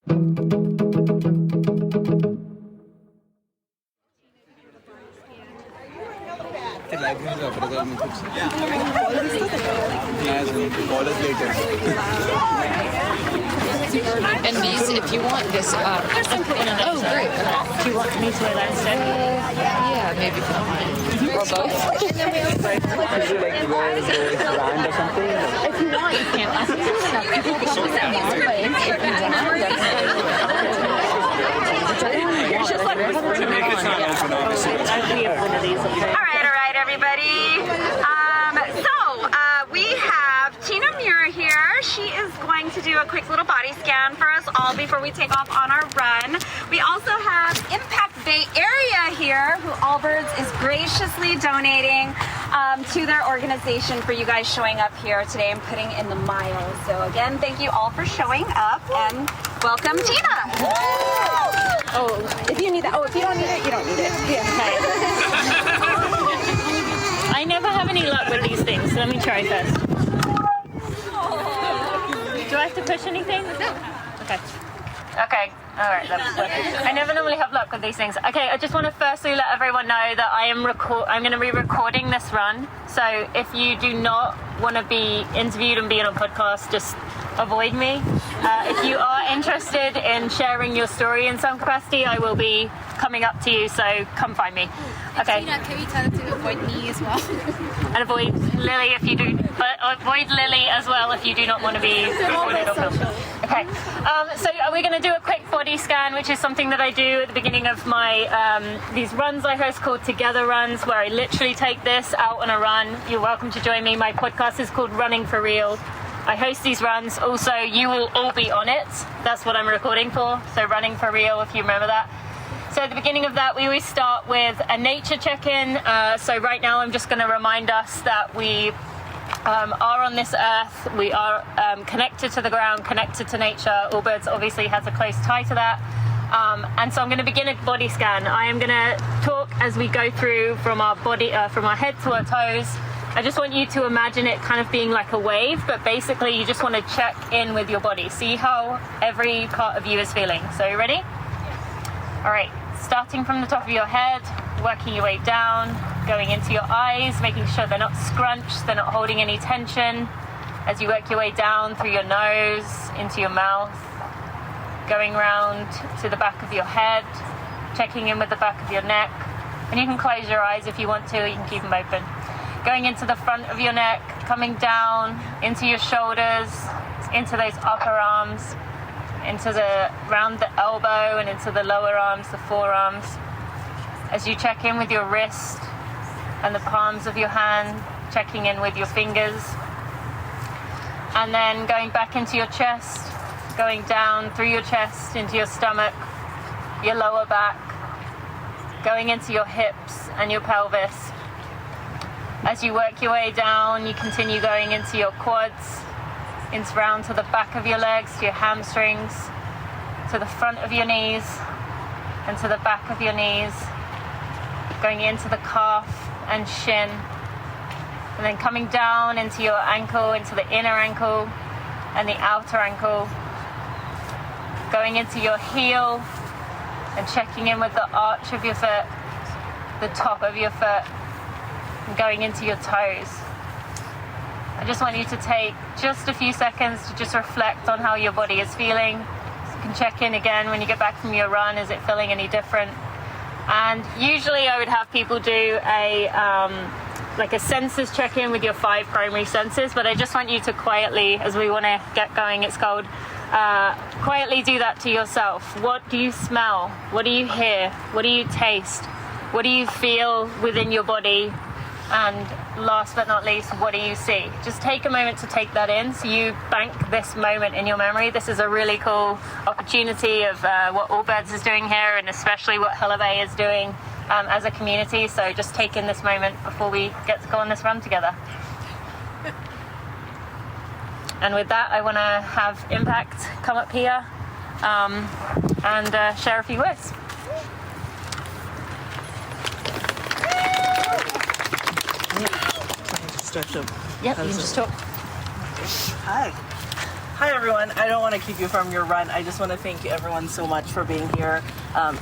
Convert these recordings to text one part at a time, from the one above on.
And these, if you want this, oh, great. Do you want me to wear that instead? Yeah, maybe if you don't mind. Or both. Is it like wear a brand or something? If you want, you can. I think there's enough people to show that more, but if you want, It's just like this. To make it not open, obviously. We have one of these, okay? All right, everybody. We have Tina Muir here. She is going to do a quick little body scan for us all before we take off on our run. We also have Impact Bay Area here, who Allbirds is graciously donating to their organization for you guys showing up here today and putting in the miles. So again, thank you all for showing up and welcome Tina. Oh, if you need that. Oh, if you don't need it, you don't need it. Yeah. I never have any luck with these things, so let me try first. Do I have to push anything? No. Okay. Okay. All right. I never normally have luck with these things. Okay. I just want to firstly let everyone know that I'm going to be recording this run. So if you do not want to be interviewed and be on a podcast, just avoid me. If you are interested in sharing your story in some capacity, I will be coming up to you, so come find me. Okay. Tina, can we tell her to avoid me as well? And avoid Lily if you do, but avoid Lily as well if you do not want to be recorded or filmed. Okay. So we're going to do a quick body scan, which is something that I do at the beginning of my these runs I host called Together Runs, where I literally take this out on a run. You're welcome to join me. My podcast is called Running for Real. I host these runs. Also, you will all be on it. That's what I'm recording for. So Running for Real, if you remember that. So at the beginning of that, we always start with a nature check-in. So right now, I'm just going to remind us that we are on this earth. We are connected to the ground, connected to nature. Allbirds obviously has a close tie to that. And so I'm going to begin a body scan. I am going to talk as we go through from our body, from our head to our toes. I just want you to imagine it kind of being like a wave, but basically you just want to check in with your body. See how every part of you is feeling. So you ready? All right. Starting from the top of your head, working your way down, going into your eyes, making sure they're not scrunched, they're not holding any tension. As you work your way down through your nose, into your mouth, going round to the back of your head, checking in with the back of your neck. And you can close your eyes if you want to, you can keep them open. Going into the front of your neck, coming down into your shoulders, into those upper arms, round the elbow and into the lower arms, the forearms. As you check in with your wrist and the palms of your hand, checking in with your fingers. And then going back into your chest, going down through your chest, into your stomach, your lower back, going into your hips and your pelvis. As you work your way down, you continue going into your quads, round to the back of your legs, to your hamstrings, to the front of your knees, and to the back of your knees, going into the calf and shin, and then coming down into your ankle, into the inner ankle and the outer ankle, going into your heel and checking in with the arch of your foot, the top of your foot, and going into your toes. I just want you to take just a few seconds to just reflect on how your body is feeling. You can check in again when you get back from your run. Is it feeling any different? And usually I would have people do like a senses check-in with your 5 primary senses, but I just want you to quietly, as we want to get going, it's cold, quietly do that to yourself. What do you smell? What do you hear? What do you taste? What do you feel within your body? And last but not least, what do you see? Just take a moment to take that in so you bank this moment in your memory. This is a really cool opportunity of what Allbirds is doing here, and especially what Hellabae is doing as a community. So just take in this moment before we get to go on this run together. And with that, I want to have Impact come up here and share a few words. Stretch up. Yep, you can just talk. Hi. Hi everyone, I don't want to keep you from your run. I just want to thank everyone so much for being here.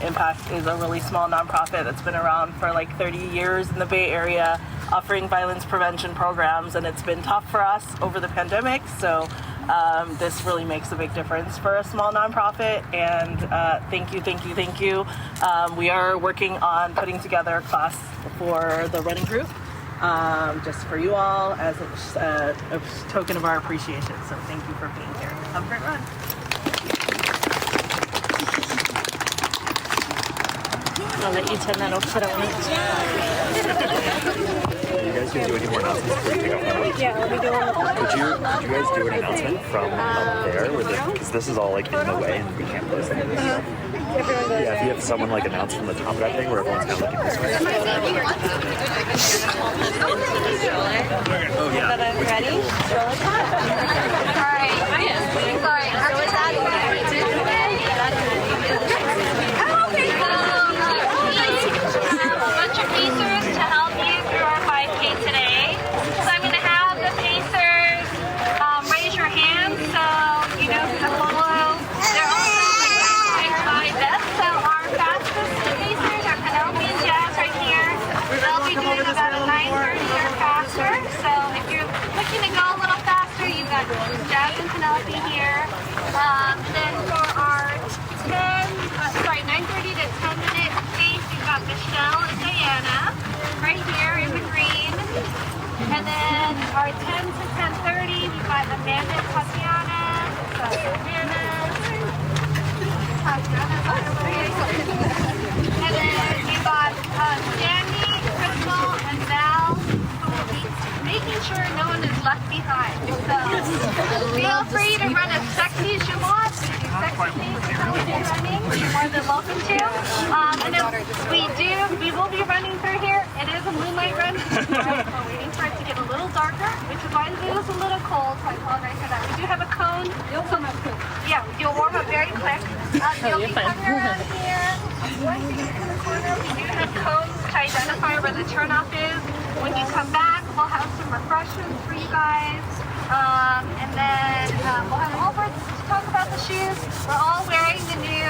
Impact is a really small nonprofit that's been around for like 30 years in the Bay Area, offering violence prevention programs, and it's been tough for us over the pandemic, so this really makes a big difference for a small nonprofit, and thank you. We are working on putting together a class for the running group, just for you all as a token of our appreciation. So thank you for being here. Have a great run. I'll let you turn that off for a minute. You guys can do any more announcements before we pick up my lunch? Yeah, let me do one. Could you guys do an announcement from up there? Because this is all like in the way and we can't post things. Yeah, if you have someone like announce from the top of that thing where everyone's kind of looking this way. Oh, yeah. But I'm ready. Jazz and Penelope here. Then for our 9:30 to 10-minute pace, you've got Michelle and Diana right here in the green. And then our 10 to 10:30, we've got Amanda and Tatiana. And then we've got Sandy, Crystal, and Val, who will be making sure no one is left behind. So feel free to run as sexy as you want. Running, you're more than welcome to. And then we will be running through here. It is a moonlight run. We're waiting for it to get a little darker, which is why it is a little cold, so I apologize for that. We do have a cone. Yeah, you'll warm up very quick. You'll be coming around here. Once you get to the corner, we do have cones to identify where the turnoff is. When you come back, we'll have some refreshments for you guys. And then we'll have Allbirds to talk about the shoes. We're all wearing the new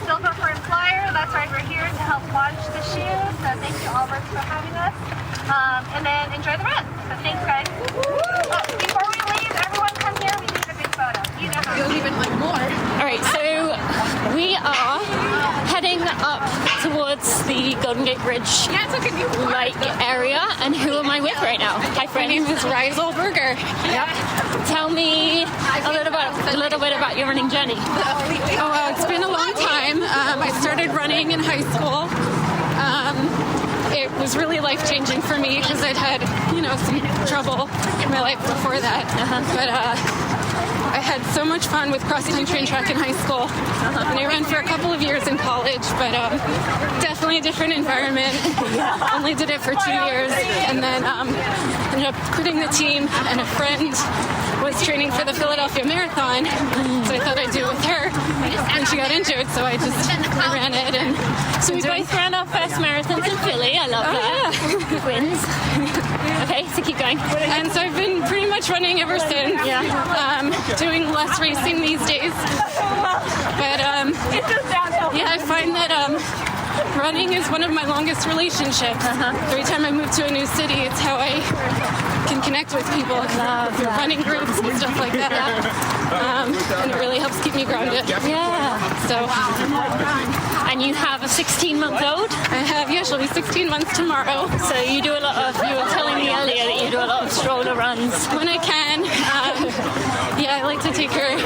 Silver Fern Flyer. That's why we're here to help launch the shoes. So thank you, Allbirds, for having us. And then enjoy the run. So thanks, guys. Before we leave, everyone come here. We need a big photo. You know how you'll even like more. All right, so we are heading up towards the Golden Gate Bridge like area. And who am I with right now? Hi, friend. My name is Rizal Berger. Yep. Tell me a little bit about your running journey. Oh, it's been a long time. I started running in high school. It was really life-changing for me because I'd had, some trouble in my life before that. But I had so much fun with cross-country and track in high school. And I ran for a couple of years in college, but definitely a different environment. Only did it for 2 years, and then ended up quitting the team, and a friend was training for the Philadelphia Marathon, so I thought I'd do it with her. And she got injured, so I ran it. And so we both ran our first marathons in Philly. I love that. Yeah. Wins. Okay, so keep going. And so I've been pretty much running ever since. Doing less racing these days. But I find that running is one of my longest relationships. Every time I move to a new city, it's how I can connect with people through running groups and stuff like that. And it really helps keep me grounded. Yeah. So. And you have a 16-month-old? I have, yeah, she'll be 16 months tomorrow. So you do a lot of, you were telling me earlier that you do a lot of stroller runs. When I can. I like to take her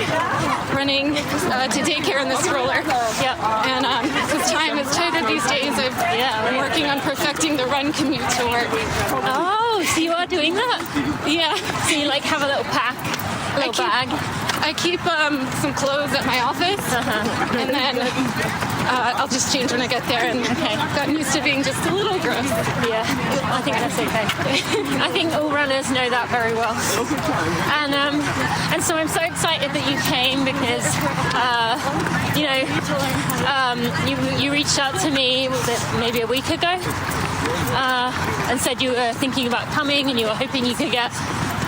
running to daycare in the stroller. Yep. And because time is tighter these days, I've been working on perfecting the run commute to work. Oh, so you are doing that? Yeah. So you have a little pack, a little bag? I keep some clothes at my office, and then I'll just change when I get there. And I've gotten used to being just a little gross. Yeah, I think that's okay. I think all runners know that very well. And so I'm so excited that you came because, you reached out to me, was it maybe a week ago? And said you were thinking about coming and you were hoping you could get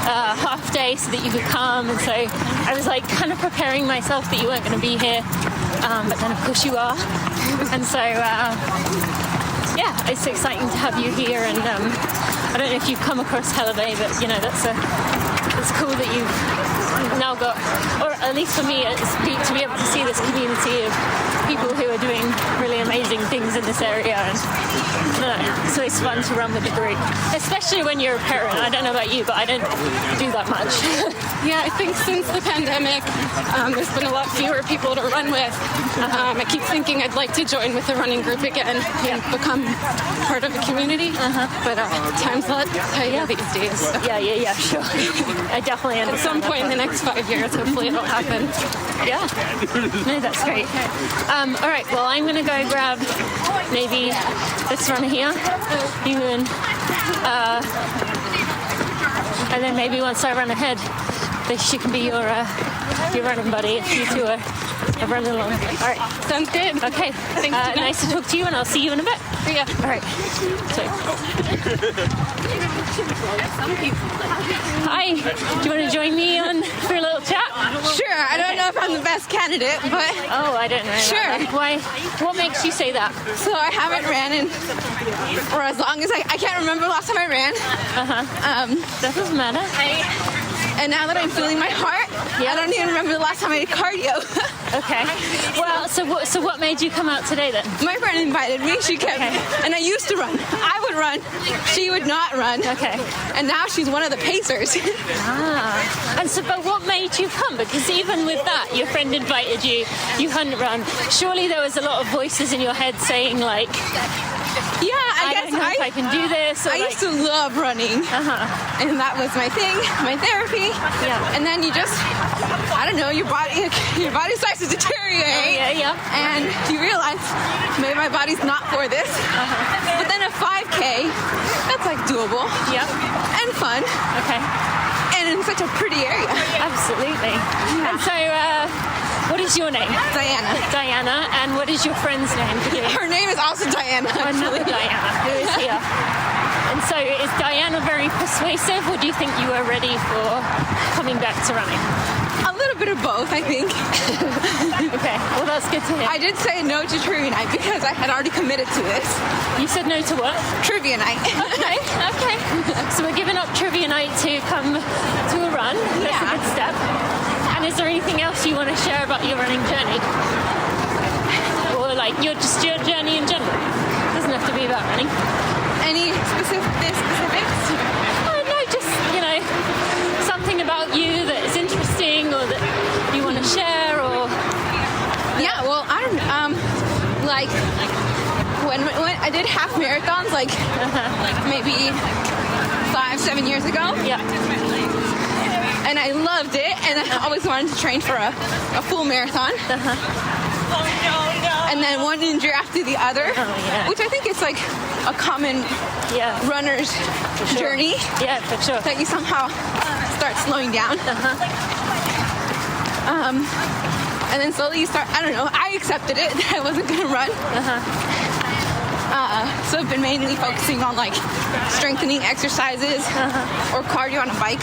half day so that you could come, and so I was like kind of preparing myself that you weren't going to be here, but then of course you are, and so yeah, it's exciting to have you here. And I don't know if you've come across Hellabae, but you know it's cool that you've now got, or at least for me, to be able to see this community of people who are doing really amazing things in this area. And so it's fun to run with the group, especially when you're a parent. I don't know about you, but I don't do that much. Yeah, I think since the pandemic, there's been a lot fewer people to run with. I keep thinking I'd like to join with the running group again and become part of a community, but time's a lot tighter these days. So. Yeah, sure. I definitely understand. At some point in the next 5 years, hopefully it'll happen. Yeah. No, that's great. All right, well, I'm going to go grab maybe this runner here. You and then maybe once I run ahead, she can be your running buddy if you two are running along. All right. Sounds good. Okay. Thanks, nice to talk to you, and I'll see you in a bit. See ya. All right. So. Hi. Do you want to join me for a little chat? Sure. I don't know if I'm the best candidate, but... Oh, I don't know. Sure. Why? What makes you say that? So I haven't ran for as long as I can't remember the last time I ran. That doesn't matter. And now that I'm feeling my heart, I don't even remember the last time I did cardio. Okay. Well, so what made you come out today then? My friend invited me. She kept, and I used to run. I would run. She would not run. Okay. And now she's one of the pacers. And so, but what made you come? Because even with that, your friend invited you. You hadn't run. Surely there was a lot of voices in your head saying like, yeah, I guess don't know if I can do this. I used to love running, and that was my thing, my therapy. Yeah. And then you just, I don't know, your body starts to deteriorate. And you realize maybe my body's not for this. But then a 5K, that's like doable. Yep. And fun. Okay. And in such a pretty area. Absolutely. Yeah. And so, what is your name? Diana. Diana. And what is your friend's name? Her name is also Diana. Another Diana, who is here. And so is Diana very persuasive, or do you think you are ready for coming back to running? A little bit of both, I think. Okay, well that's good to hear. I did say no to trivia night because I had already committed to this. You said no to what? Trivia night. Okay. So we're giving up trivia night to come to a run. That's a good step. And is there anything else you want to share about your running journey? Or like your journey in general? It doesn't have to be about running. Any specifics? No, just, something about you that is interesting or that you want to share, or... Yeah, well, I don't like when I did half marathons, like maybe 5-7 years ago. Yeah. And I loved it, and I always wanted to train for a full marathon. And then one injury after the other, which I think is like a common runner's journey. Yeah, for sure. That you somehow start slowing down. And then slowly you start, I don't know, I accepted it. I wasn't going to run. So I've been mainly focusing on like strengthening exercises or cardio on a bike.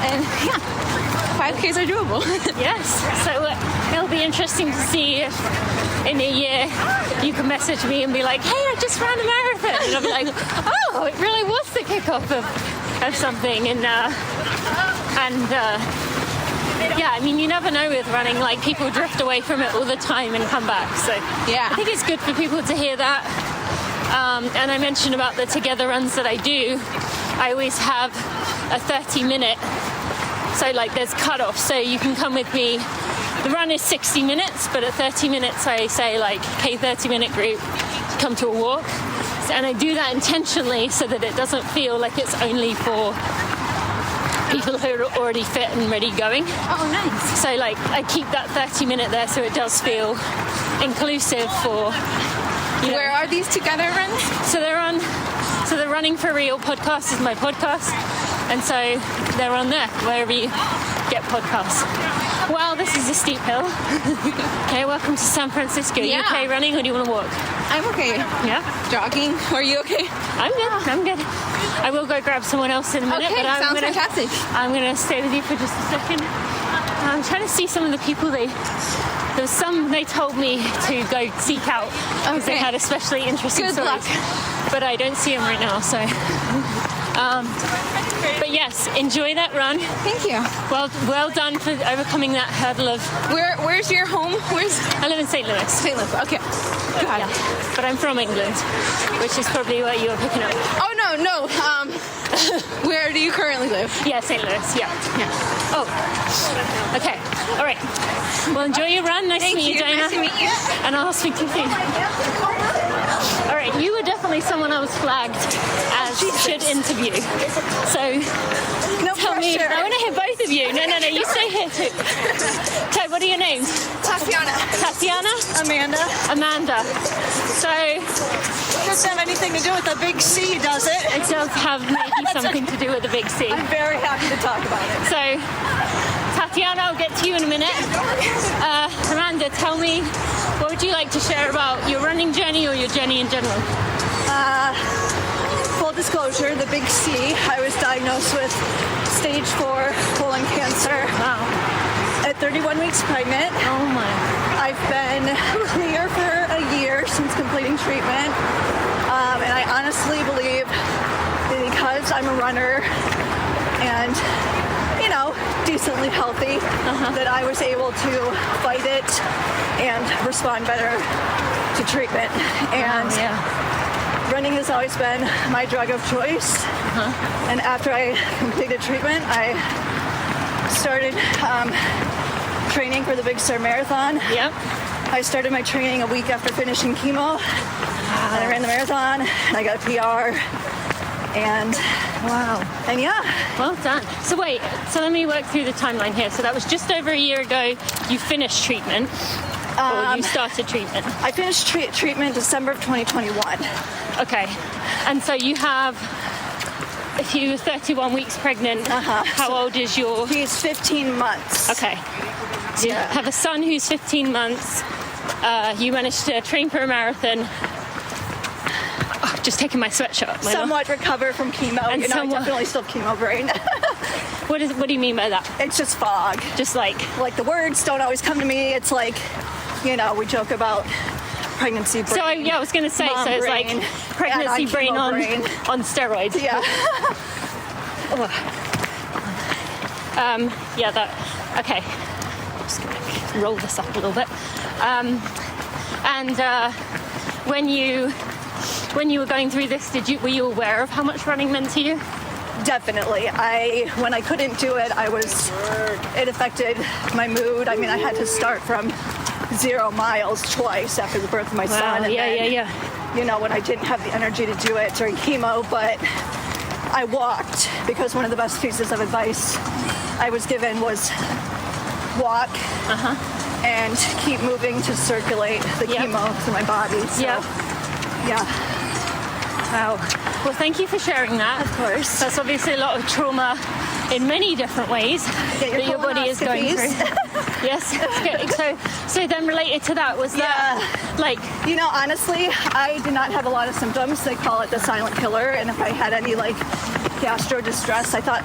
And 5Ks are doable. Yes. So it'll be interesting to see if in a year you can message me and be like, hey, I just ran a marathon. And I'll be like, oh, it really was the kickoff of something. And yeah, I mean, you never know with running, like people drift away from it all the time and come back. So I think it's good for people to hear that. And I mentioned about the together runs that I do. I always have a 30-minute, so like there's cutoff, so you can come with me. The run is 60 minutes, but at 30 minutes I say like, okay, 30-minute group, come to a walk. And I do that intentionally so that it doesn't feel like it's only for people who are already fit and ready going. Oh, nice. So like I keep that 30-minute there so it does feel inclusive for... Where are these together runs? So the Running for Real podcast is my podcast, and so they're on there, wherever you get podcasts. Wow, this is a steep hill. Okay, welcome to San Francisco. Yeah. You okay running or do you want to walk? I'm okay. Yeah? Jogging. Are you okay? I'm good. I will go grab someone else in a minute, Okay, but sounds fantastic. I'm going to stay with you for just a second. I'm trying to see some of the people there was some they told me to go seek out because they had especially interesting Good stories. luck. But I don't see them right now, so... but yes, enjoy that run. Thank you. Well done for overcoming that hurdle of... Where's your home? I live in St. Louis. St. Louis. Okay. God. Yeah. But I'm from England, which is probably what you were picking up. Oh no. Where do you currently live? Yeah, St. Louis. Yeah. Oh. Okay. All right. Well, enjoy your run. Nice to meet you, Dana. Nice to meet you. And I'll speak to you soon. All right. You were definitely someone I was flagged as should interview. So tell me. I want to hear both of you. No. You stay here too. Okay. What are your names? Tatiana. Amanda. So Doesn't have anything to do with the big C, does it? it does have maybe something to do with the big C. I'm very happy to talk about it. So, Tatiana, I'll get to you in a minute. Amanda, tell me, what would you like to share about your running journey or your journey in general? Full disclosure, the big C, I was diagnosed with stage 4 colon cancer. Wow. At 31 weeks pregnant. Oh my. I've been clear for a year since completing treatment. And I honestly believe that because I'm a runner and, decently healthy, that I was able to fight it and respond better to treatment. And running has always been my drug of choice. And after I completed treatment, I started training for the Big Sur Marathon. Yep. I started my training a week after finishing chemo. And I ran the marathon, and I got a PR. And well done. So wait, let me work through the timeline here. So that was just over a year ago you finished treatment, or you started treatment? I finished treatment December of 2021. Okay, and so you have, if you were 31 weeks pregnant, how old is your... He's 15 months. Okay, so you have a son who's 15 months, you managed to train for a marathon. Just taking my sweatshirt. Somewhat recover from chemo. And I definitely still have chemo brain. What do you mean by that? It's just fog. Just like the words don't always come to me. It's like, we joke about pregnancy brain. So I was going to say, so it's brain, like pregnancy brain on steroids. Yeah. Okay. I'm just going to roll this up a little bit. When you were going through this, were you aware of how much running meant to you? Definitely. When I couldn't do it, it affected my mood. I mean, I had to start from 0 miles twice after the birth of my son. And then, when I didn't have the energy to do it during chemo, but I walked because one of the best pieces of advice I was given was walk and keep moving to circulate the chemo through my body. So, yeah. Wow. Well, thank you for sharing that. Of course. That's obviously a lot of trauma in many different ways that your body is going through. Yes. So then related to that, was that honestly, I did not have a lot of symptoms. They call it the silent killer. And if I had any gastro distress, I thought,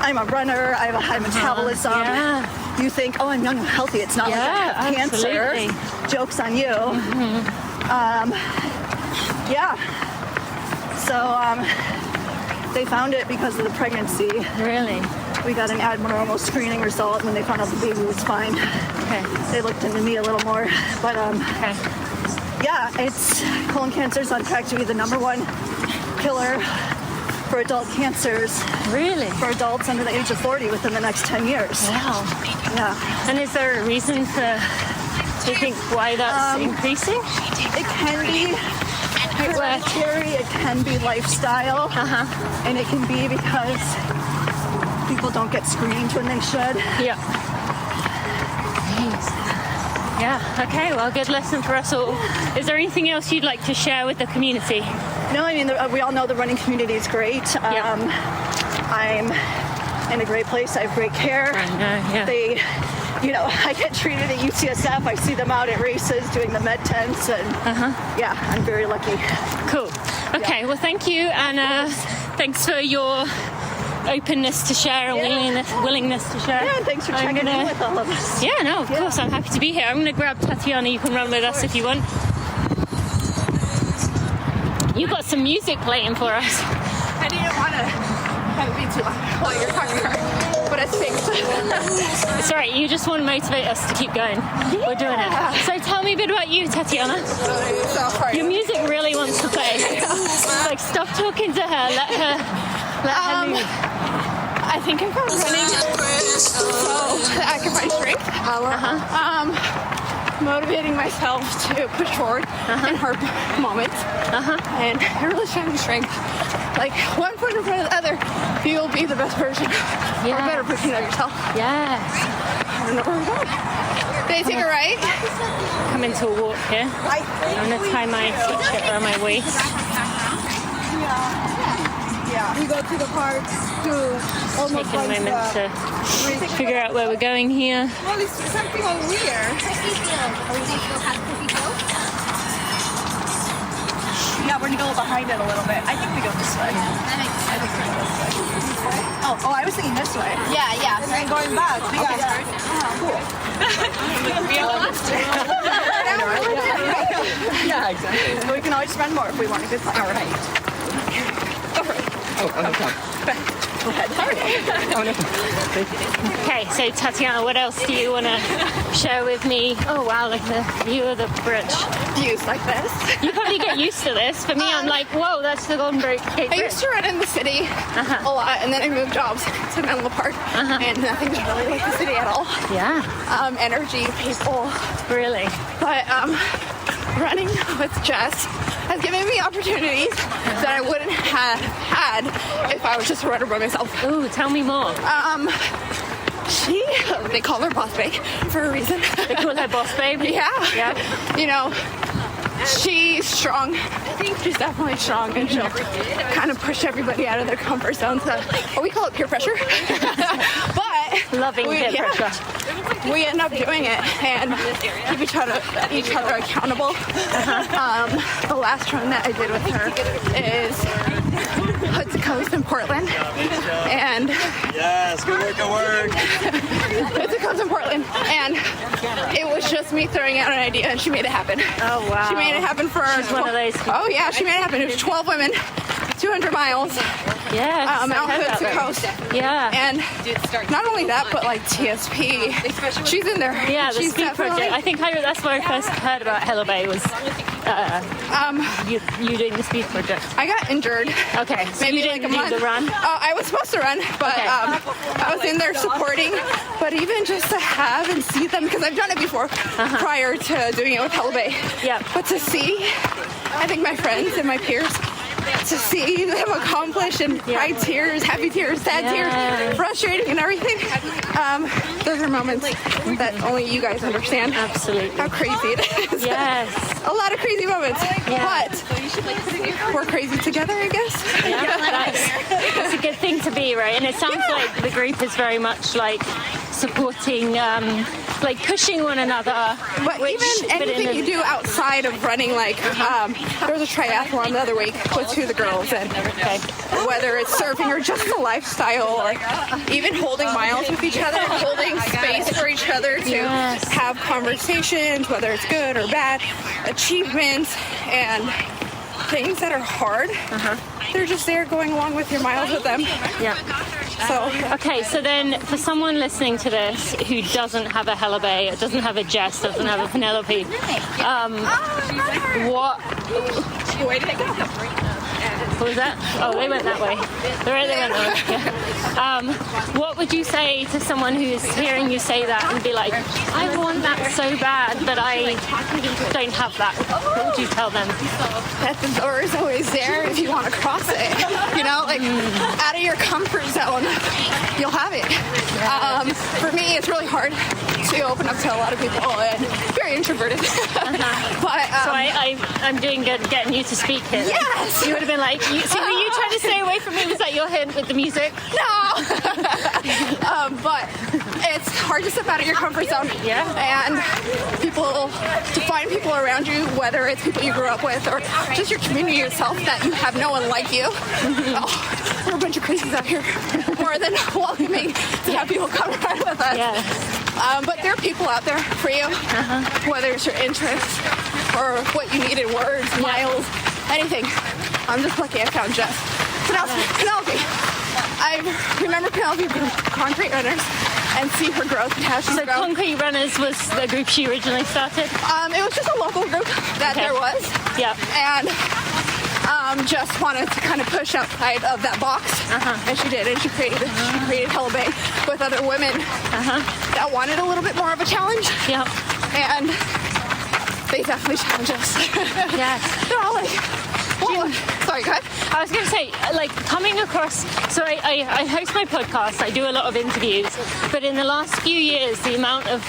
I'm a runner. I have a high metabolism. Yeah. You think, I'm young and healthy. It's not like I have cancer. Joke's on you. So they found it because of the pregnancy. Really? We got an abnormal screening result when they found out the baby was fine. Okay. They looked into me a little more, but it's colon cancer is on track to be the #1 killer for adult cancers. Really? For adults under the age of 40 within the next 10 years. Wow. Yeah. And is there a reason do you think why that's increasing? It can be hereditary, it can be lifestyle, and it can be because people don't get screened when they should. Yeah. Yeah, okay, well, good lesson for us all. Is there anything else you'd like to share with the community? No, I mean, we all know the running community is great. I'm in a great place. I have great care. They, you know, I get treated at UCSF. I see them out at races doing the med tents, and yeah, I'm very lucky. Cool. Okay, well, thank you, and thanks for your openness to share and willingness to share. Yeah, thanks for checking in with all of us. Yeah, no, of course, I'm happy to be here. I'm going to grab Tatiana. You can run with us if you want. You've got some music playing for us. I didn't want to have it be too loud while you're talking to her, but I think It's all right, you just want to motivate us to keep going. We're doing it. So tell me a bit about you, Tatiana. Your music really wants to play. Like, stop talking to her, let her move. I think I'm running so that I can find strength. Motivating myself to push forward in hard moments, and really finding strength. Like, one foot in front of the other, you'll be the best version or better version of yourself. Yes. I don't know where we're going. Did I take a right? Come into a walk here. I'm going to tie my sweatshirt around my waist. Yeah, we go to the park to almost Take a moment to figure out where we're going here. Well, it's something over here. Yeah, we're gonna go behind it a little bit. I think we go this way. I think we go this way. Oh, I was thinking this way. Yeah. And then going back. We got cool. Yeah, exactly. We can always spend more if we want a good time. All right. Go for it. Oh, no problem. Go ahead. Okay, so Tatiana, what else do you want to share with me? Oh wow, look at the view of the bridge. Views like this. You probably get used to this. For me, I'm like, whoa, that's the Golden Gate Bridge. I used to run in the city a lot, and then I moved jobs to Menlo Park, and nothing's really like the city at all. Yeah. Energy, people. Really? But running with Jess has given me opportunities that I wouldn't have had if I was just a runner by myself. Ooh, tell me more. They call her Boss Babe for a reason. They call her Boss Babe? Yeah. You know, she's strong. I think she's definitely strong, and she'll kind of push everybody out of their comfort zone. So, we call it peer pressure. But loving peer pressure. We end up doing it and keep each other accountable. The last run that I did with her is Hood to Coast in Portland, and Yes, good work. Hood to Coast in Portland, and it was just me throwing out an idea, and she made it happen. Oh wow! She made it happen for. She's one of those people. Oh yeah, she made it happen. It was 12 women, 200 miles. Yes. Out Hood to Coast. Yeah. And not only that, but like TSP, she's in there. Yeah, the she's speed project. I think that's where I first heard about Hellabae was you doing the speed project. I got injured. Okay, so maybe you didn't like a month. do the run? I was supposed to run, but I was in there supporting. But even just to have and see them, because I've done it before prior to doing it with Hellabae. Yeah. But to see, I think my friends and my peers, to see them accomplish and cry tears, happy tears, sad tears, frustrating and everything. Those are moments that only you guys understand. Absolutely. How crazy it is. Yes. A lot of crazy moments. But we're crazy together, I guess. Yeah, that's a good thing to be, right? And it sounds like the group is very much like supporting, like pushing one another. But even anything you do outside of running, like there was a triathlon the other week with two of the girls, and whether it's surfing or just the lifestyle, or even holding miles with each other, holding space for each other to have conversations, whether it's good or bad, achievements and things that are hard. They're just there going along with your miles with them. Yeah. So okay, so then for someone listening to this who doesn't have a Hellabae, doesn't have a Jess, doesn't have a Penelope, what was that? Oh, they went that way. They went that way. Yeah. What would you say to someone who's hearing you say that and be like, I want that so bad, but I don't have that? What would you tell them? that the door is always there if you want to cross it. You know, like out of your comfort zone, you'll have it. For me, it's really hard to open up to a lot of people and very introverted. But so I'm doing good getting you to speak here. Yes. You would have been like, were you trying to stay away from me? Was that your hint with the music? No. But it's hard to step out of your comfort zone. Yeah. And to find people around you, whether it's people you grew up with or just your community yourself, that you have no one like you. Oh, we're a bunch of crazies out here. More than welcoming to have people come ride with us. Yeah. But there are people out there for you, whether it's your interests or what you need in words, miles, anything. I'm just lucky I found Jess. Penelope. I remember Penelope from Concrete Runners and see her growth and how she's So grown. Concrete Runners was the group she originally started? It was just a local group that there was. Yeah. And just wanted to kind of push outside of that box. And she did. And she created Hellabae with other women that wanted a little bit more of a challenge. Yeah. And they definitely challenge us. Yeah. They're all like, well, sorry, go ahead. I was going to say, like, coming across, so I host my podcast, I do a lot of interviews, but in the last few years, the amount of,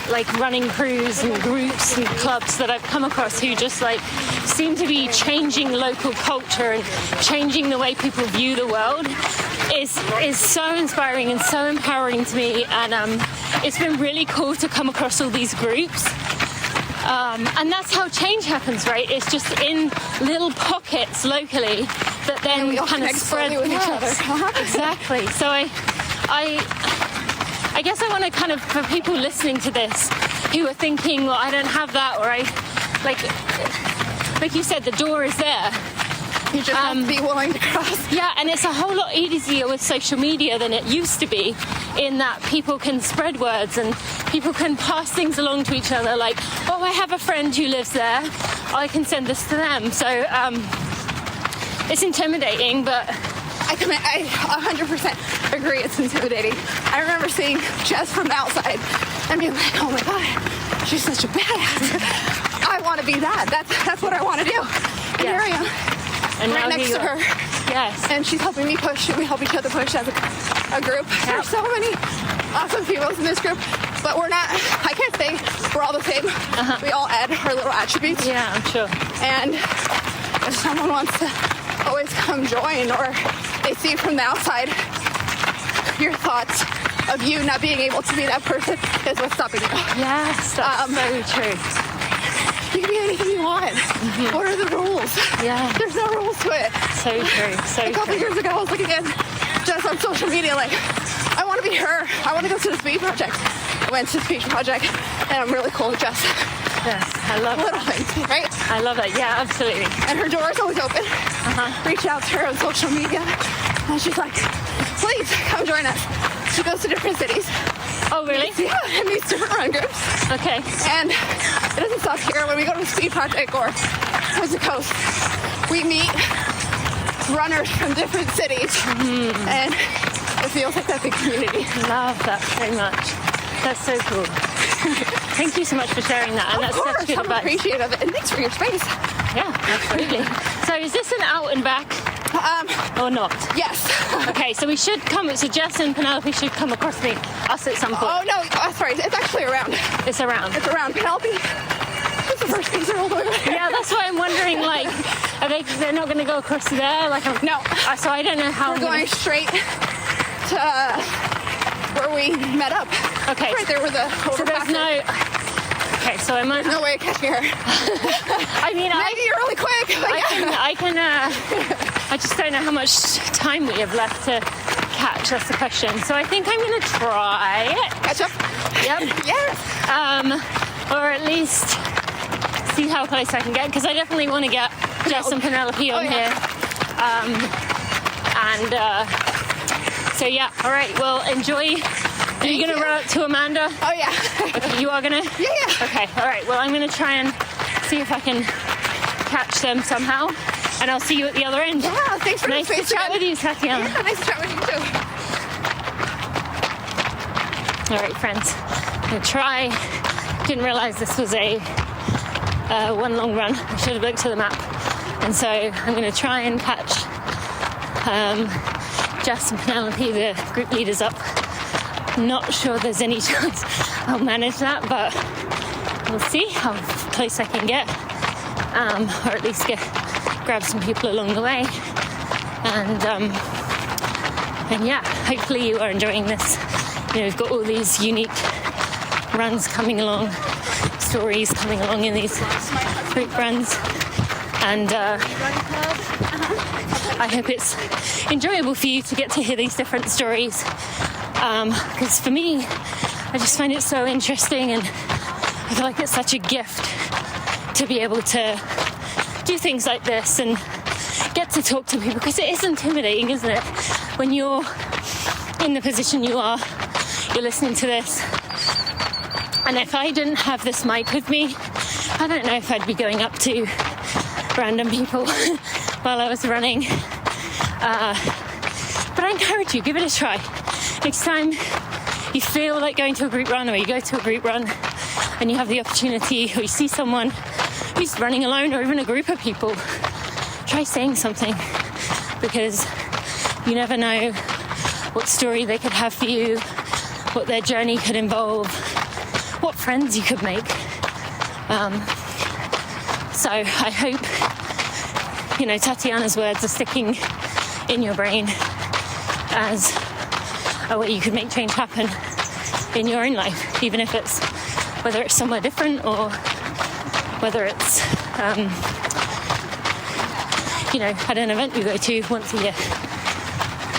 like, running crews and groups and clubs that I've come across who just, like, seem to be changing local culture and changing the way people view the world is so inspiring and so empowering to me, and it's been really cool to come across all these groups. And that's how change happens, right? It's just in little pockets locally that then kind of spread with each other. Exactly. So I guess I want to kind of, for people listening to this who are thinking, well, I don't have that, or like you said, the door is there. You just have to be willing to cross. Yeah, and it's a whole lot easier with social media than it used to be, in that people can spread words and people can pass things along to each other, like, oh, I have a friend who lives there, I can send this to them. So it's intimidating, but I 100% agree it's intimidating. I remember seeing Jess from the outside and being like, oh my God, she's such a badass. I want to be that. That's what I want to do. And here I am. And right next to her. Yes. And she's helping me push. We help each other push as a group. Yep. There's so many awesome females in this group, but we're not, I can't say we're all the same. We all add our little attributes. Yeah, I'm sure. And if someone wants to always come join, or they see from the outside, your thoughts of you not being able to be that person is what's stopping you. Yes, that's so true. You can be anything you want. What are the rules? Yeah. There's no rules to it. So true. So a couple years ago, I was looking at Jess on social media like, I want to be her. I want to go to the speed project. I went to the speed project, and I'm really cool with Jess. Yes, I love little that. things, right? I love that. Yeah, absolutely. And her door is always open. Reach out to her on social media, and she's like, please come join us. She goes to different cities. Oh, really? Yeah, and meets different run groups. Okay. And it doesn't stop here. When we go to the speed project or coast to coast, we meet runners from different cities, and it feels like that big community. Love that so much. That's so cool. Thank you so much for sharing that. And Of that's course, such good I'm advice. appreciative of it, and thanks for your space. Yeah, absolutely. So is this an out and back or not? Yes. Okay, so we should come, so Jess and Penelope should come across us at some point. Oh no, sorry, it's actually around. It's around. It's around. Penelope, who's the first piece all the way over there? Yeah, that's why I'm wondering, like, they're not going to go across there? Like, no. So I don't know how We're going straight to where we met up. Okay. Right there where the So there's no... Okay, so I might... No way of catching her. I mean, maybe you're really quick. I just don't know how much time we have left to catch. That's the question. So I think I'm going to try it. Catch up? Yep. Yes. Or at least see how close I can get, because I definitely want to get Jess and Penelope on here. So yeah, all right, well, enjoy. Are you going to run up to Amanda? Oh yeah. Okay, you are going to? Yeah. Okay, all right, well, I'm going to try and see if I can catch them somehow, and I'll see you at the other end. Yeah, thanks for nice the space to chat with you, Tatiana. Yeah, nice to chat with you too. All right, friends, I'm going to try. Didn't realize this was a one long run. I should have looked at the map. And so I'm going to try and catch Jess and Penelope, the group leaders, up. Not sure there's any chance I'll manage that, but we'll see how close I can get, or at least grab some people along the way, and And yeah, hopefully you are enjoying this. You know, we've got all these unique runs coming along, stories coming along in these group runs, and I hope it's enjoyable for you to get to hear these different stories, because for me, I just find it so interesting, and I feel like it's such a gift to be able to do things like this and get to talk to people, because it is intimidating, isn't it? When you're in the position you are, you're listening to this, and if I didn't have this mic with me, I don't know if I'd be going up to random people while I was running. But I encourage you, give it a try. Next time you feel like going to a group run, or you go to a group run and you have the opportunity, or you see someone who's running alone, or even a group of people, try saying something, because you never know what story they could have for you, what their journey could involve, what friends you could make. So I hope, you know, Tatiana's words are sticking in your brain as a way you could make change happen in your own life, even if it's, whether it's somewhere different, or whether it's, you know, at an event you go to once a year.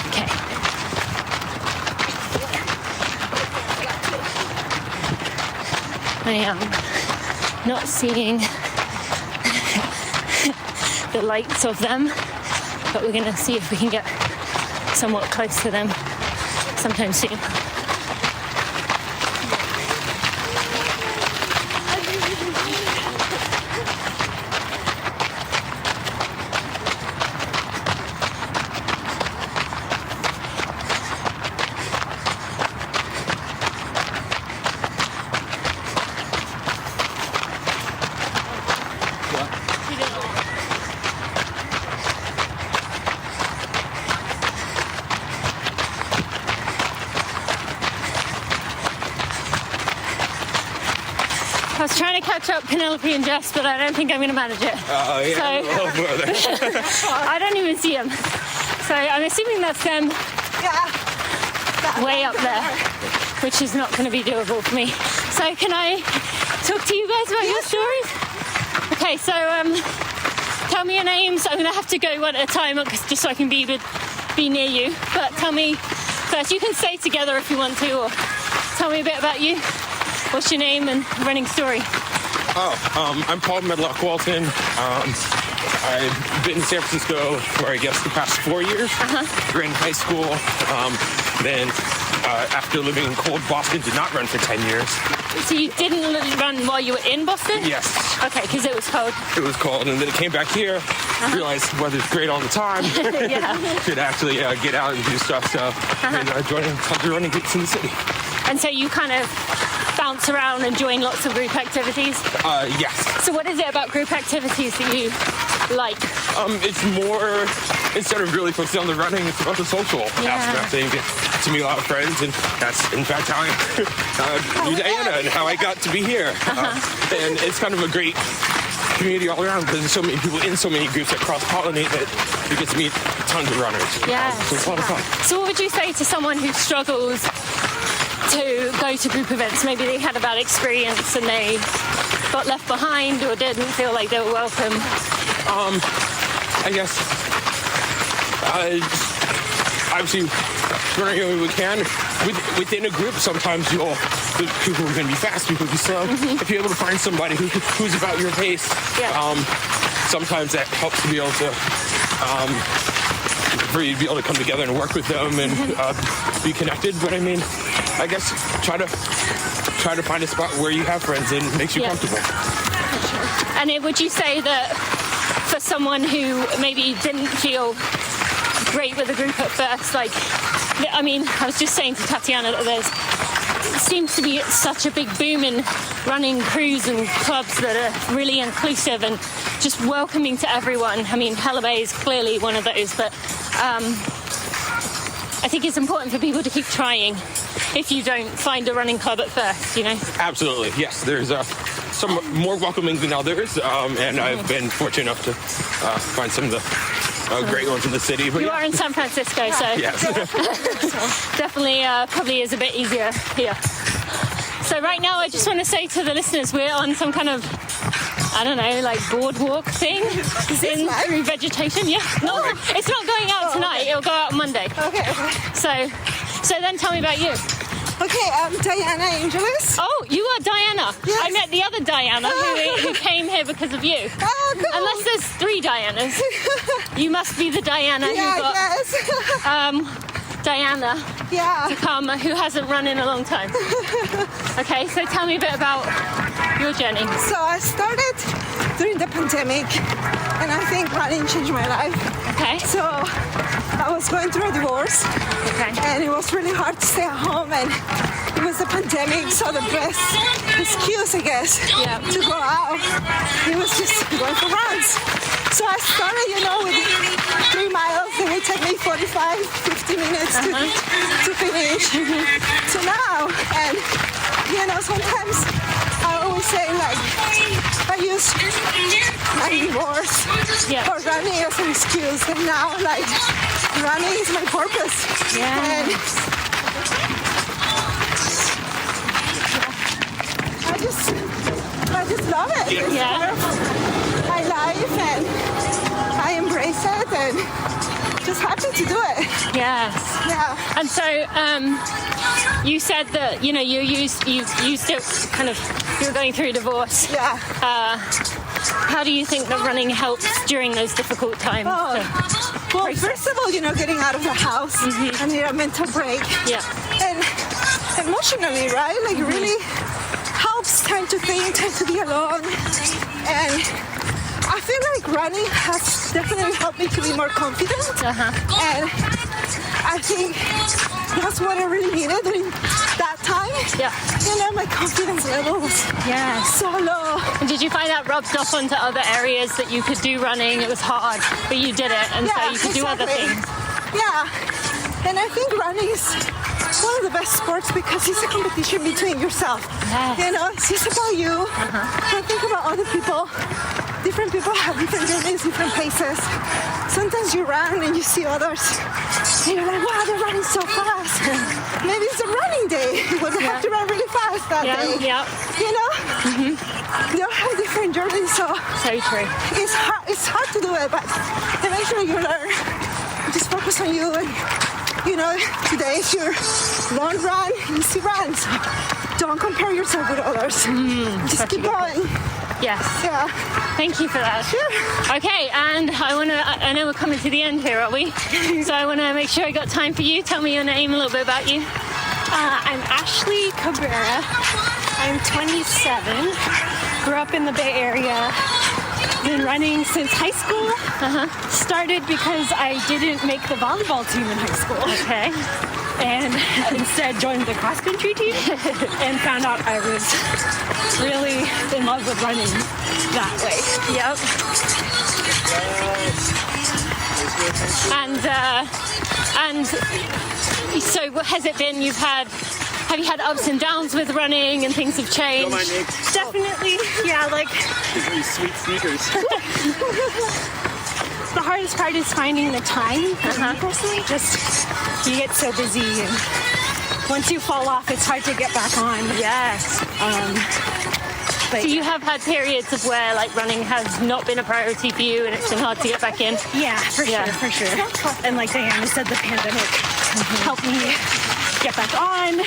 Okay. I am not seeing the lights of them, but we're going to see if we can get somewhat close to them sometime soon. I was trying to catch up Penelope and Jess, but I don't think I'm going to manage it. Oh, yeah, so, a little further. I don't even see them. So I'm assuming that's them way up there, which is not going to be doable for me. So can I talk to you guys about your stories? Okay, so tell me your names. I'm going to have to go one at a time, just so I can be near you. But tell me first. You can stay together if you want to, or tell me a bit about you. What's your name and running story? I'm Paul Medlock-Walton. I've been in San Francisco for, I guess, the past 4 years. Ran high school. Then, after living in cold Boston, did not run for 10 years. So you didn't run while you were in Boston? Yes. Okay, because it was cold. It was cold, and then it came back here. Realized the weather's great all the time. Should actually get out and do stuff. So I've been joining tons of running groups in the city. And so you kind of bounce around and join lots of group activities? Yes. So what is it about group activities that you like? It's more, instead of really focusing on the running, it's about the social aspect. You get to meet a lot of friends, and that's in fact how I knew Diana and how I got to be here. And it's kind of a great community all around, because there's so many people in so many groups that cross-pollinate that you get to meet tons of runners. Yes. So it's a lot of fun. So what would you say to someone who struggles to go to group events? Maybe they had a bad experience and they got left behind, or didn't feel like they were welcome. I guess obviously running when we can. Within a group, sometimes there's people who are going to be fast, people who will be slow. If you're able to find somebody who's about your pace, sometimes that helps to be able to for you to be able to come together and work with them and be connected. But I mean, I guess try to find a spot where you have friends and makes you comfortable. And would you say that for someone who maybe didn't feel great with the group at first, like, I mean, I was just saying to Tatiana that there seems to be such a big boom in running crews and clubs that are really inclusive and just welcoming to everyone. I mean, Hellabae is clearly one of those, but I think it's important for people to keep trying if you don't find a running club at first, you know? Absolutely, yes. There's some more welcoming than others, and I've been fortunate enough to find some of the great ones in the city. But You are in San Francisco, so yes. definitely probably is a bit easier here. So right now, I just want to say to the listeners, we're on some kind of, I don't know, like boardwalk thing through vegetation. Yeah, no, it's not going out tonight. It'll go out Monday. Okay. So then tell me about you. Okay, I'm Diana Angeles. Oh, you are Diana. Yes. I met the other Diana who came here because of you. Oh, cool. Unless there's 3 Dianas. You must be the Diana who got Diana to come, who hasn't run in a long time. Okay, so tell me a bit about your journey. So I started during the pandemic, and I think running changed my life. Okay. So I was going through a divorce, and it was really hard to stay at home, and it was the pandemic, so the best excuse, I guess, to go out, it was just going for runs. So I started, with 3 miles, and it took me 45, 50 minutes to finish to now. And, sometimes I always say, like, I use my divorce for running as an excuse, and now, like, running is my purpose. And I just love it. It's part of my life, and I embrace it, and just happy to do it. Yes. Yeah. And so you said that you used it kind of, you were going through a divorce. Yeah. How do you think that running helps during those difficult times? Well, first of all, getting out of the house, I need a mental break. Yeah. And emotionally, right? Like, really helps time to think, time to be alone. And I feel like running has definitely helped me to be more confident. And I think that's what I really needed during that time. Yeah. My confidence level was so low. And did you find that rubbed off onto other areas that you could do running? It was hard, but you did it, and so you could do other things. Yeah. And I think running is one of the best sports because it's a competition between yourself. It's just about you. Don't think about other people. Different people have different journeys, different paces. Sometimes you run and you see others, and you're like, wow, they're running so fast. Maybe it's a running day, but they have to run really fast that day. They all have different journeys, so true. It's hard to do it, but eventually you learn. Just focus on you, and today is your long run, easy run. So don't compare yourself with others. Just keep going. Yes. Yeah. Thank you for that. Sure. Okay, and I know we're coming to the end here, are we? So I want to make sure I got time for you. Tell me your name, a little bit about you. I'm Ashley Cabrera. I'm 27. Grew up in the Bay Area. Been running since high school. Started because I didn't make the volleyball team in high school. Okay. And instead joined the cross-country team and found out I was really in love with running that way. Yep. And so what has it been? Have you had ups and downs with running and things have changed? Definitely, yeah, like These sweet sneakers. the hardest part is finding the time for me personally. Just you get so busy, and once you fall off, it's hard to get back on. Yes. But so you have had periods of where like running has not been a priority for you and it's been hard to get back in? Yeah, for sure. And like Diana said, the pandemic helped me get back on.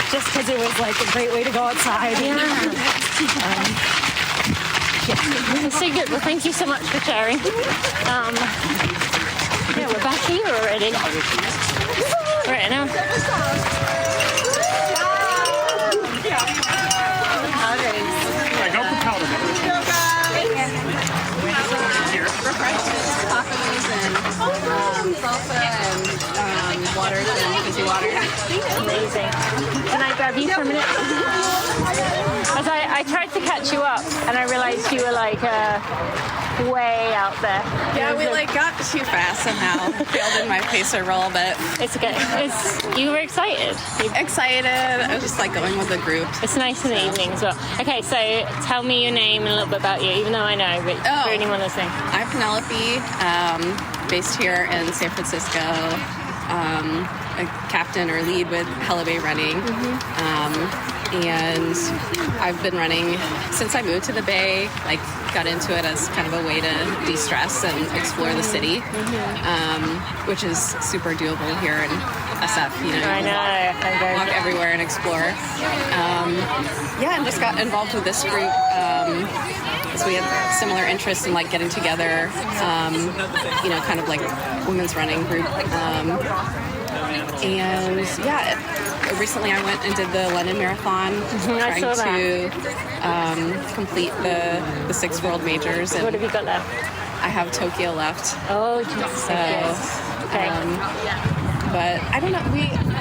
Just because it was like a great way to go outside. So good. Well, thank you so much for sharing. We're back here already. Right now. Go for powder. Tacos and salsa and water and fizzy water. Amazing. Can I grab you for a minute? As I tried to catch you up, and I realized you were like way out there. Yeah, we got too fast somehow. Failed in my pacer roll, but it's okay. You were excited. Excited. I was just going with the group. It's nice in the evening as well. Okay, so tell me your name and a little bit about you, even though I know, but for anyone listening. I'm Penelope. based here in San Francisco. A captain or lead with Hellabae Running. And I've been running since I moved to the Bay. Like, got into it as kind of a way to de-stress and explore the city, which is super doable here in SF. You know, walk everywhere and explore. And just got involved with this group. So we had similar interests in like getting together, kind of like women's running group. Recently I went and did the London Marathon, trying to complete the 6 world majors. And what have you got left? I have Tokyo left. Oh, just okay. But I don't know.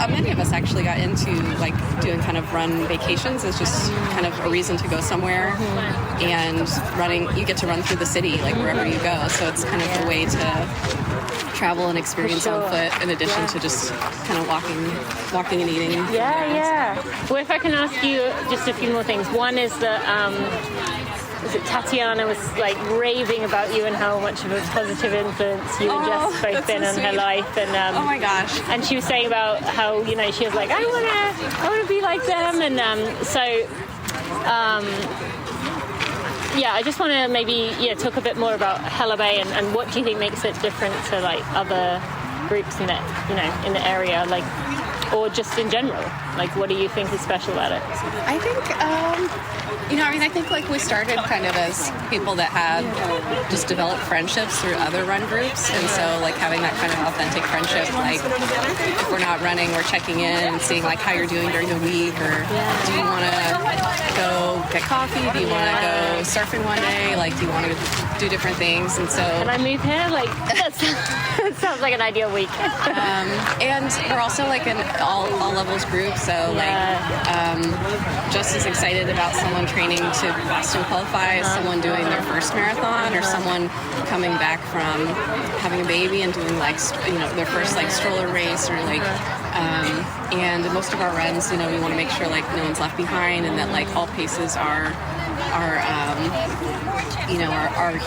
Many of us actually got into like doing kind of run vacations as just kind of a reason to go somewhere, and running. You get to run through the city like wherever you go. So it's kind of a way to travel and experience on foot in addition to just kind of walking and eating. Yeah. Well, if I can ask you just a few more things. One is that Tatiana was like raving about you and how much of a positive influence you and Jess both been on her life, and oh my gosh! And she was saying about how she was like, I wanna be like them, and I just want to maybe talk a bit more about Hellabae and what do you think makes it different to like other groups in that in the area, like, or just in general, like what do you think is special about it? I think I think like we started kind of as people that had just developed friendships through other run groups, and so like having that kind of authentic friendship, like if we're not running, we're checking in and seeing like how you're doing during the week, or do you want to go get coffee, do you want to go surfing one day, like do you want to do different things. And so can I move here, like that sounds like an ideal week. And we're also like an all levels group, so just as excited about someone training to Boston qualify as someone doing their first marathon, or someone coming back from having a baby and doing like their first like stroller race, or like and most of our runs, we want to make sure like no one's left behind, and that like all paces are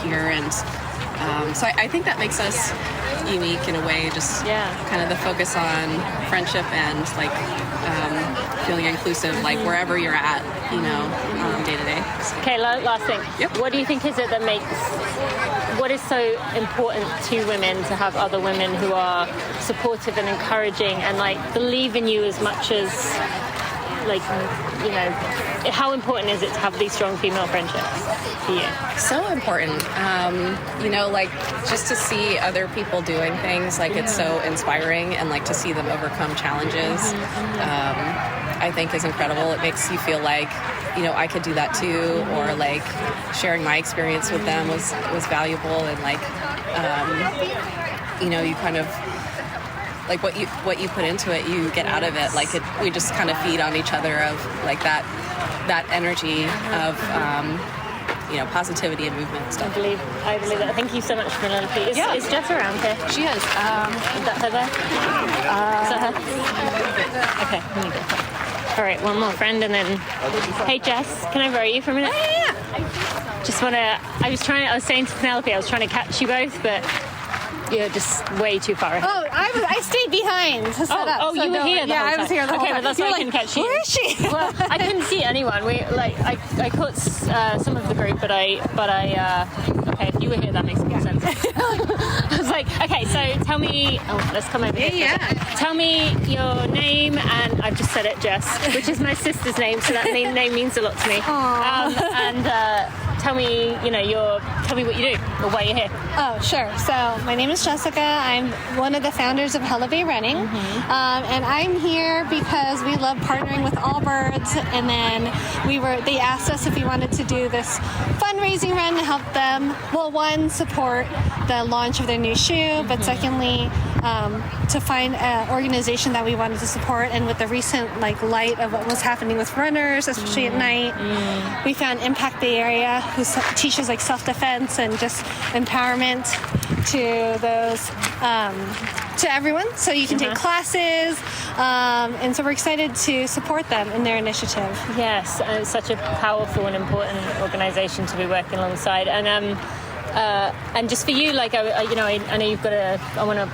here, and so I think that makes us unique in a way, just kind of the focus on friendship and like feeling inclusive, like wherever you're at, day to day. Okay, last thing. Yep. What do you think is it that what is so important to women to have other women who are supportive and encouraging and like believe in you as much as like, how important is it to have these strong female friendships for you? So important. Like just to see other people doing things, like it's so inspiring, and like to see them overcome challenges, I think is incredible. It makes you feel like, I could do that too, or like sharing my experience with them was valuable, and like, you kind of, like what you put into it, you get out of it. Like we just kind of feed on each other of like that energy of positivity and movement and stuff. I believe that. Thank you so much for Penelope. Is Jess around here? She is. Is that her there? Is that her? Okay, let me go. All right, one more friend, and then hey Jess, can I borrow you for a minute? Yeah. Just wanna. I was saying to Penelope, I was trying to catch you both, but you're just way too far ahead. Oh, I stayed behind to set up. Oh, you were here the whole time. I was here the whole time. Okay, but that's why I couldn't catch you. Where is she? Well, I couldn't see anyone. I caught some of the group, but I okay, if you were here, that makes more sense. I was like, okay, so tell me. Oh, let's come over here. Yeah. Tell me your name, and I've just said it, Jess, which is my sister's name, so that name means a lot to me. Tell me, tell me what you do or why you're here. Oh, sure. So my name is Jessica. I'm one of the founders of Hellabae Running, and I'm here because we love partnering with Allbirds. And then they asked us if we wanted to do this fundraising run to help them. Well, one, support the launch of their new shoe, but secondly, to find an organization that we wanted to support. And with the recent light of what was happening with runners, especially at night, we found Impact Bay Area, who teaches self-defense and just empowerment to those, to everyone. So you can take classes, and so we're excited to support them in their initiative. Yes, it's such a powerful and important organization to be working alongside. And And just for you, like, I know you've got I want to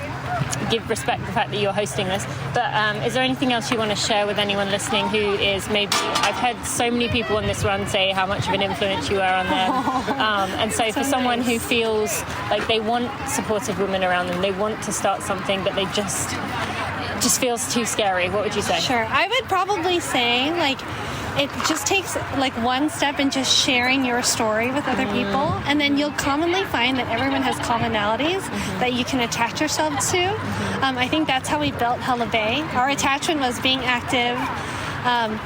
give respect to the fact that you're hosting this, but is there anything else you want to share with anyone listening who is maybe, I've heard so many people on this run say how much of an influence you are on them, and so for someone who feels like they want supportive women around them, they want to start something, but they just feels too scary, what would you say? Sure, I would probably say, like, it just takes like one step in just sharing your story with other people, and then you'll commonly find that everyone has commonalities that you can attach yourself to. I think that's how we built Hellabae. Our attachment was being active,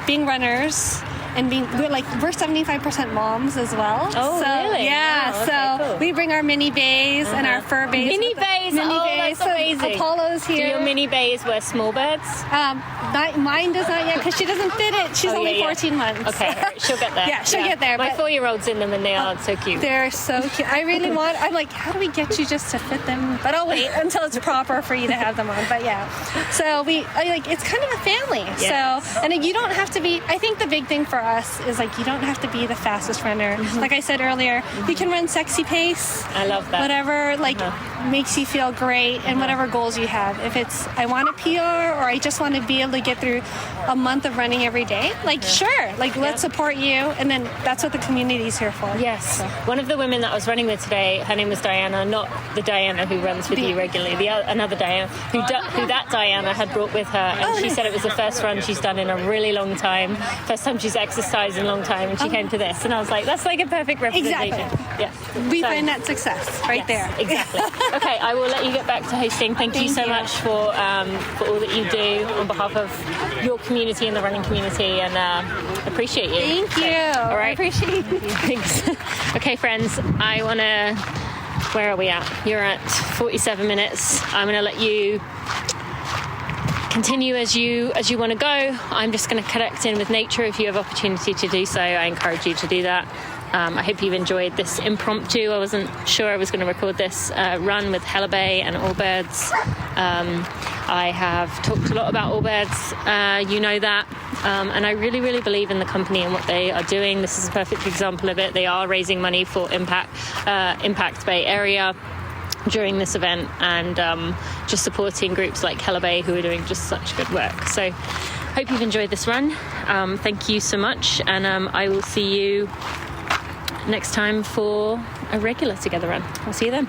being runners, and we're 75% moms as well. Oh, so, really? Yeah. Wow, okay, so cool. we bring our mini bays and our fur bays. Mini bays. That's amazing. Apollo's here. Do your mini bays wear small birds? Mine does not yet because she doesn't fit it. She's only 14 months. Okay, she'll get there. Yeah, she'll get there. My 4-year-old's in them and they are so cute. They're so cute. I'm like, how do we get you just to fit them? But I'll wait until it's proper for you to have them on. But yeah, so it's kind of a family. Yes. So, and you don't have to be, I think the big thing for us is like, you don't have to be the fastest runner. Like I said earlier, you can run sexy pace. I love that. Whatever makes you feel great, and whatever goals you have. If it's, I want a PR, or I just want to be able to get through a month of running every day, sure, let's support you, and then that's what the community is here for. Yes. One of the women that I was running with today, her name was Diana, not the Diana who runs with you regularly, another Diana, who that Diana had brought with her, and she said it was the first run she's done in a really long time, first time she's exercised in a long time, and she came to this, and I was like, that's like a perfect representation. Exactly. Yeah. We find that success there. Exactly. Okay, I will let you get back to hosting. Thank you so much for all that you do on behalf of your community and the running community, and appreciate you. Thank you. All right. I appreciate you. Thanks. Okay, friends, where are we at? You're at 47 minutes. I'm going to let you continue as you want to go. I'm just going to connect in with nature. If you have opportunity to do so, I encourage you to do that. I hope you've enjoyed this impromptu. I wasn't sure I was going to record this run with Hellabae and Allbirds. I have talked a lot about Allbirds, you know that, and I really, really believe in the company and what they are doing. This is a perfect example of it. They are raising money for Impact Bay Area during this event, and just supporting groups like Hellabae who are doing just such good work. So hope you've enjoyed this run. Thank you so much, and I will see you next time for a regular Together run. I'll see you then.